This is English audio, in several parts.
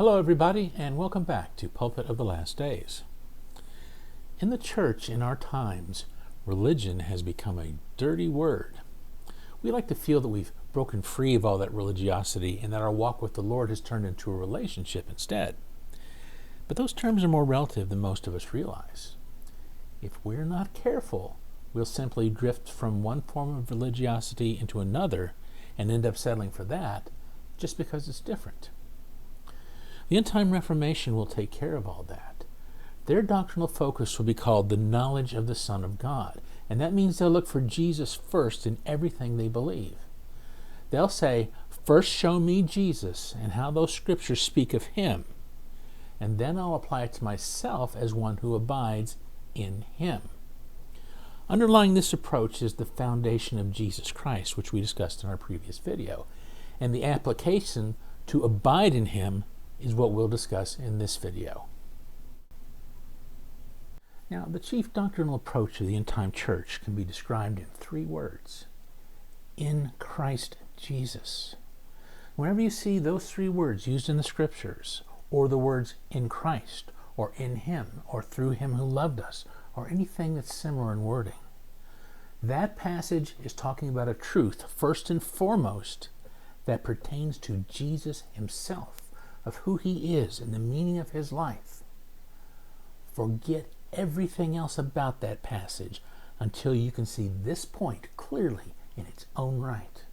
Hello everybody, and welcome back to Pulpit of the Last Days. In the church in our times, religion has become a dirty word. We like to feel that we've broken free of all that religiosity and that our walk with the Lord has turned into a relationship instead. But those terms are more relative than most of us realize. If we're not careful, we'll simply drift from one form of religiosity into another and end up settling for that just because it's different. The end-time Reformation will take care of all that. Their doctrinal focus will be called the knowledge of the Son of God, and that means they'll look for Jesus first in everything they believe. They'll say, first show me Jesus and how those scriptures speak of him, and then I'll apply it to myself as one who abides in him. Underlying this approach is the foundation of Jesus Christ, which we discussed in our previous video, and the application to abide in him is what we'll discuss in this video. Now, the chief doctrinal approach of the end-time church can be described in 3 words. In Christ Jesus. Whenever you see those 3 words used in the scriptures, or the words in Christ, or in him, or through him who loved us, or anything that's similar in wording, that passage is talking about a truth, first and foremost, that pertains to Jesus himself, of who he is and the meaning of his life. Forget everything else about that passage until you can see this point clearly in its own right.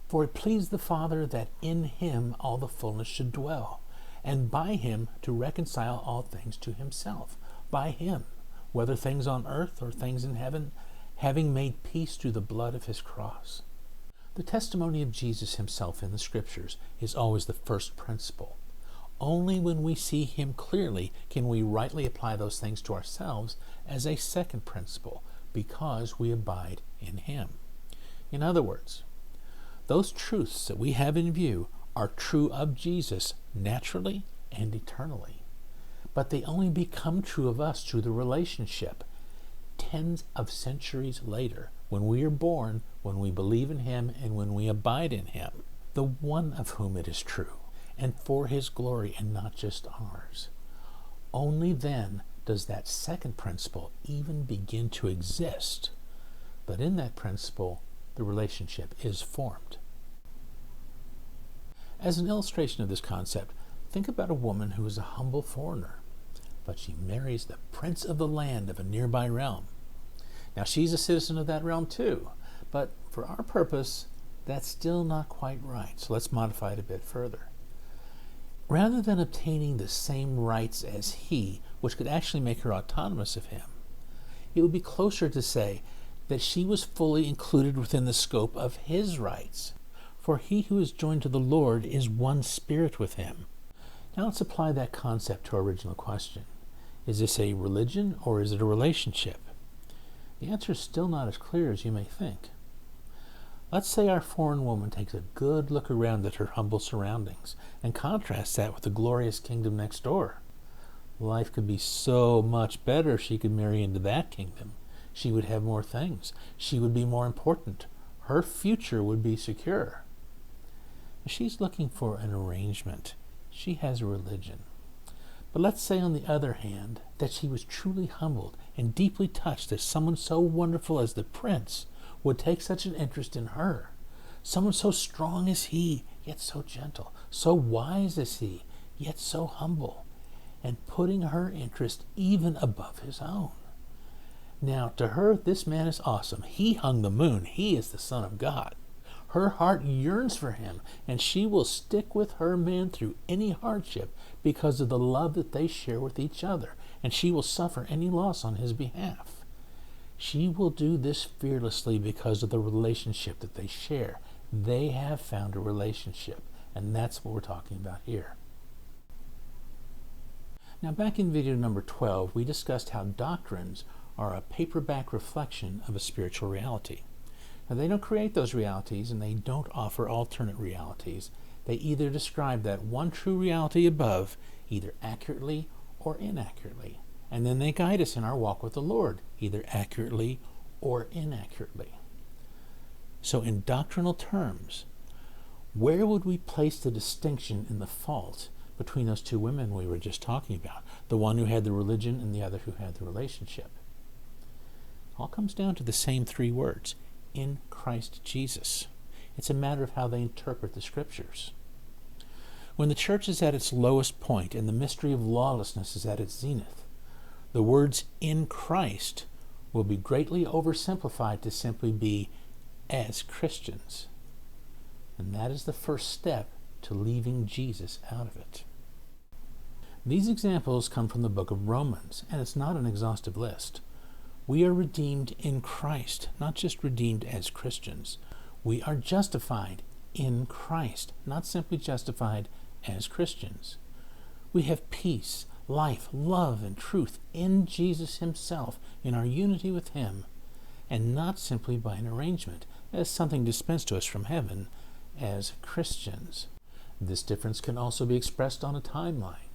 For it pleased the Father that in him all the fullness should dwell, and by him to reconcile all things to himself. By him, whether things on earth or things in heaven, having made peace through the blood of his cross. The testimony of Jesus himself in the scriptures is always the first principle. Only when we see him clearly can we rightly apply those things to ourselves as a second principle, because we abide in him. In other words, those truths that we have in view are true of Jesus naturally and eternally, but they only become true of us through the relationship tens of centuries later, when we are born, when we believe in him, and when we abide in him, the one of whom it is true, and for his glory and not just ours. Only then does that second principle even begin to exist. But in that principle, the relationship is formed. As an illustration of this concept, think about a woman who is a humble foreigner, but she marries the prince of the land of a nearby realm. Now, she's a citizen of that realm too, but for our purpose, that's still not quite right, so let's modify it a bit further. Rather than obtaining the same rights as he, which could actually make her autonomous of him, it would be closer to say that she was fully included within the scope of his rights, for he who is joined to the Lord is one spirit with him. Now let's apply that concept to our original question. Is this a religion or is it a relationship? The answer is still not as clear as you may think. Let's say our foreign woman takes a good look around at her humble surroundings and contrasts that with the glorious kingdom next door. Life could be so much better if she could marry into that kingdom. She would have more things. She would be more important. Her future would be secure. She's looking for an arrangement. She has a religion. But let's say, on the other hand, that she was truly humbled and deeply touched that someone so wonderful as the prince would take such an interest in her. Someone so strong as he, yet so gentle, so wise as he, yet so humble, and putting her interest even above his own. Now, to her, this man is awesome. He hung the moon. He is the Son of God. Her heart yearns for him, and she will stick with her man through any hardship because of the love that they share with each other, and she will suffer any loss on his behalf. She will do this fearlessly because of the relationship that they share. They have found a relationship, and that's what we're talking about here. Now, back in video number 12, we discussed how doctrines are a paperback reflection of a spiritual reality. Now, they don't create those realities, and they don't offer alternate realities. They either describe that one true reality above, either accurately or inaccurately, and then they guide us in our walk with the Lord, either accurately or inaccurately. So in doctrinal terms, where would we place the distinction in the fault between those two women we were just talking about, the one who had the religion and the other who had the relationship. All comes down to the same three words: in Christ Jesus. It's a matter of how they interpret the Scriptures. When the church is at its lowest point and the mystery of lawlessness is at its zenith, the words in Christ will be greatly oversimplified to simply be as Christians. And that is the first step to leaving Jesus out of it. These examples come from the book of Romans, and it's not an exhaustive list. We are redeemed in Christ, not just redeemed as Christians. We are justified in Christ, not simply justified as Christians. We have peace, life, love, and truth in Jesus himself, in our unity with him, and not simply by an arrangement, as something dispensed to us from heaven, as Christians. This difference can also be expressed on a timeline.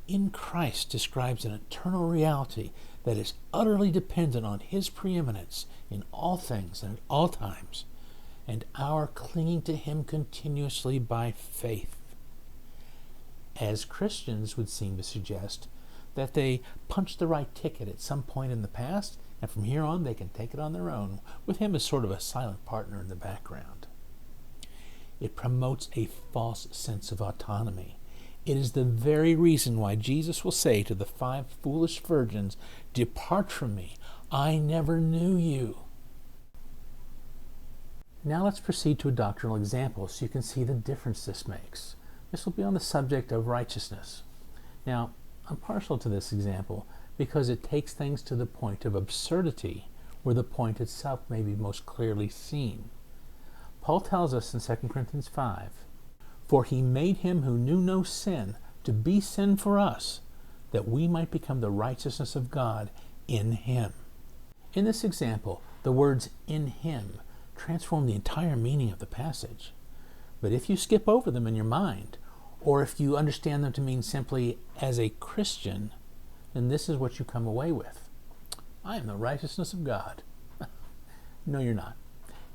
In Christ describes an eternal reality that is utterly dependent on his preeminence in all things and at all times, and our clinging to him continuously by faith. As Christians would seem to suggest that they punched the right ticket at some point in the past, and from here on they can take it on their own, with him as sort of a silent partner in the background. It promotes a false sense of autonomy. It is the very reason why Jesus will say to the 5 foolish virgins, "Depart from me, I never knew you." Now let's proceed to a doctrinal example so you can see the difference this makes. This will be on the subject of righteousness. Now, I'm partial to this example because it takes things to the point of absurdity where the point itself may be most clearly seen. Paul tells us in 2 Corinthians 5, "For he made him who knew no sin to be sin for us, that we might become the righteousness of God in him." In this example, the words "in him" transform the entire meaning of the passage. But if you skip over them in your mind, or if you understand them to mean simply as a Christian, then this is what you come away with. I am the righteousness of God. No, you're not.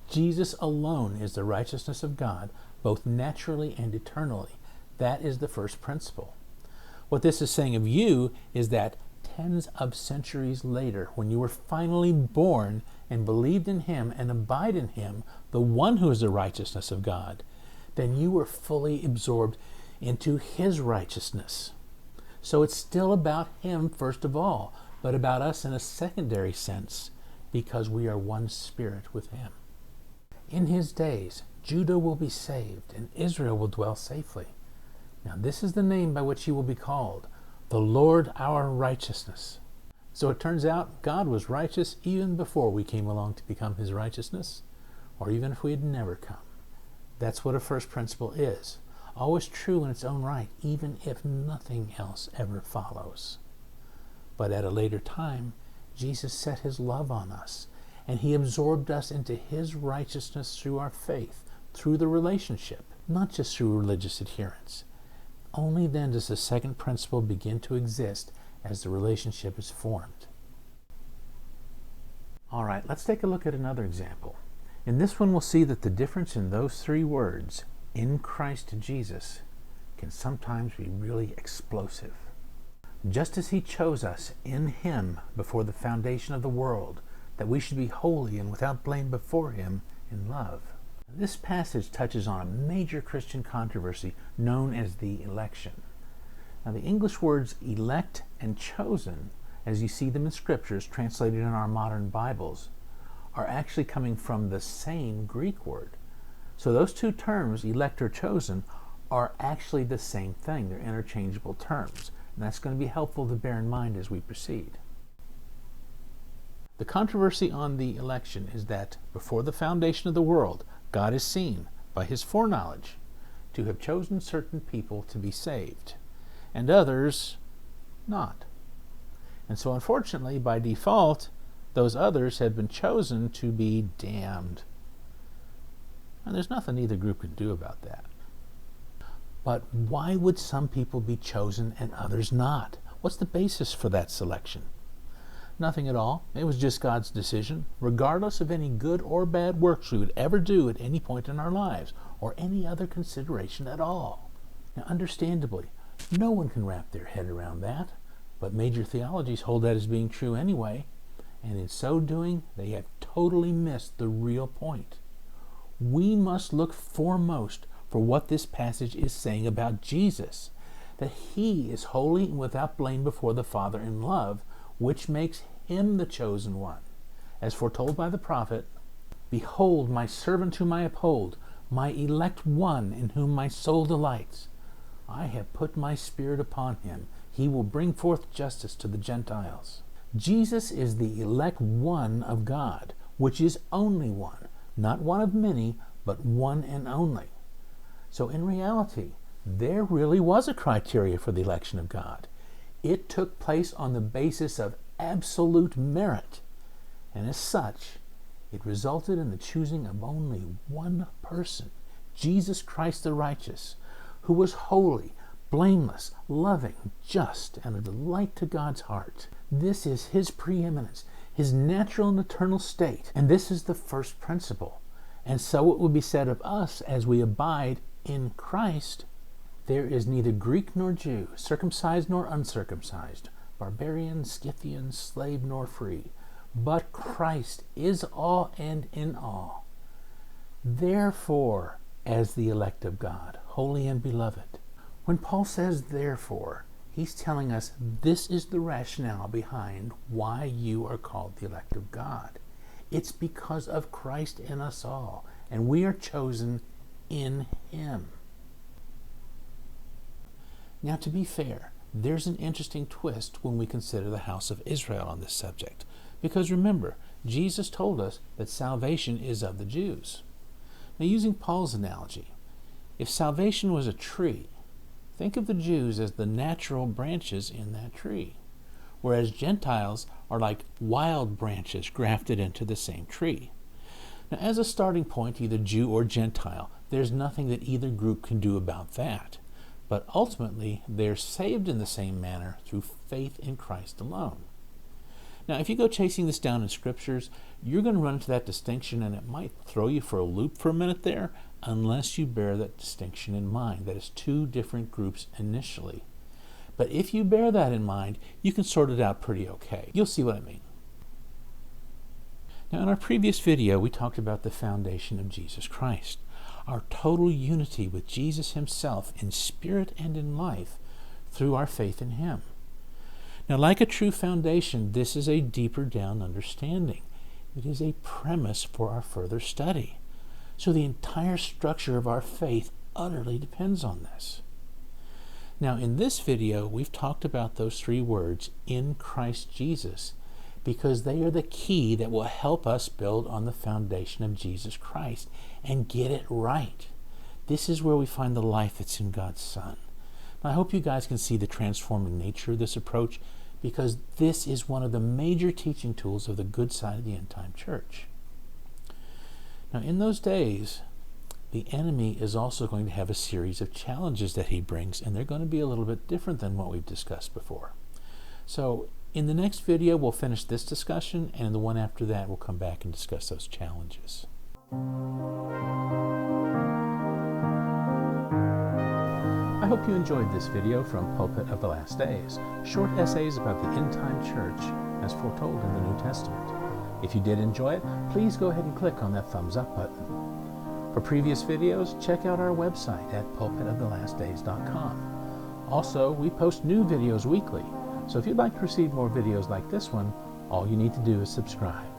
Jesus alone is the righteousness of God, both naturally and eternally. That is the first principle. What this is saying of you is that tens of centuries later, when you were finally born and believed in him and abide in him, the one who is the righteousness of God, then you were fully absorbed into his righteousness. So it's still about him first of all, but about us in a secondary sense, because we are one spirit with him. In his days, Judah will be saved, and Israel will dwell safely. Now this is the name by which he will be called, the Lord our righteousness. So it turns out God was righteous even before we came along to become his righteousness, or even if we had never come. That's what a first principle is. Always true in its own right, even if nothing else ever follows. But at a later time, Jesus set his love on us, and he absorbed us into his righteousness through our faith, through the relationship, not just through religious adherence. Only then does the second principle begin to exist as the relationship is formed. All right, let's take a look at another example. In this one, we'll see that the difference in those 3 words, in Christ Jesus, can sometimes be really explosive. Just as he chose us in him before the foundation of the world, that we should be holy and without blame before him in love. This passage touches on a major Christian controversy known as the election. Now, the English words elect and chosen, as you see them in scriptures translated in our modern Bibles, are actually coming from the same Greek word. So those 2 terms, elect or chosen, are actually the same thing. They're interchangeable terms. And that's going to be helpful to bear in mind as we proceed. The controversy on the election is that before the foundation of the world, God is seen, by his foreknowledge, to have chosen certain people to be saved, and others not. And so unfortunately, by default, those others have been chosen to be damned. And there's nothing either group can do about that. But why would some people be chosen and others not? What's the basis for that selection? Nothing at all. It was just God's decision, regardless of any good or bad works we would ever do at any point in our lives, or any other consideration at all. Now, understandably, No one can wrap their head around that, but major theologies hold that as being true anyway, and in so doing, they have totally missed the real point. We must look foremost for what this passage is saying about Jesus, that he is holy and without blame before the Father in love, which makes him the chosen one. As foretold by the prophet, "Behold, my servant whom I uphold, my elect one in whom my soul delights. I have put my spirit upon him. He will bring forth justice to the Gentiles." Jesus is the elect one of God, which is only one, not one of many, but one and only. So in reality, there really was a criteria for the election of God. It took place on the basis of absolute merit, and as such, it resulted in the choosing of only one person, Jesus Christ the righteous, who was holy, blameless, loving, just, and a delight to God's heart. This is his preeminence, his natural and eternal state, and this is the first principle. And so it will be said of us as we abide in Christ, there is neither Greek nor Jew, circumcised nor uncircumcised, barbarian, Scythian, slave nor free, but Christ is all and in all. Therefore, as the elect of God, holy and beloved. When Paul says therefore, he's telling us this is the rationale behind why you are called the elect of God. It's because of Christ in us all, and we are chosen in him. Now, to be fair, there's an interesting twist when we consider the house of Israel on this subject. Because remember, Jesus told us that salvation is of the Jews. Now, using Paul's analogy, if salvation was a tree, think of the Jews as the natural branches in that tree, whereas Gentiles are like wild branches grafted into the same tree. Now, as a starting point, either Jew or Gentile, there's nothing that either group can do about that. But ultimately, they're saved in the same manner through faith in Christ alone. Now, if you go chasing this down in scriptures, you're going to run into that distinction, and it might throw you for a loop for a minute there, unless you bear that distinction in mind. That is two different groups initially. But if you bear that in mind, you can sort it out pretty okay. You'll see what I mean. Now, in our previous video, we talked about the foundation of Jesus Christ, our total unity with Jesus himself in spirit and in life through our faith in him. Now, like a true foundation, this is a deeper down understanding. It is a premise for our further study. So the entire structure of our faith utterly depends on this. Now, in this video, we've talked about those three words, in Christ Jesus, because they are the key that will help us build on the foundation of Jesus Christ and get it right. This is where we find the life that's in God's Son. Now, I hope you guys can see the transforming nature of this approach, because this is one of the major teaching tools of the good side of the end-time church. Now, in those days, the enemy is also going to have a series of challenges that he brings, and they're going to be a little bit different than what we've discussed before. So, in the next video, we'll finish this discussion, and in the one after that, we'll come back and discuss those challenges. I hope you enjoyed this video from Pulpit of the Last Days, short essays about the end-time church as foretold in the New Testament. If you did enjoy it, please go ahead and click on that thumbs up button. For previous videos, check out our website at pulpitofthelastdays.com. Also, we post new videos weekly, so if you'd like to receive more videos like this one, all you need to do is subscribe.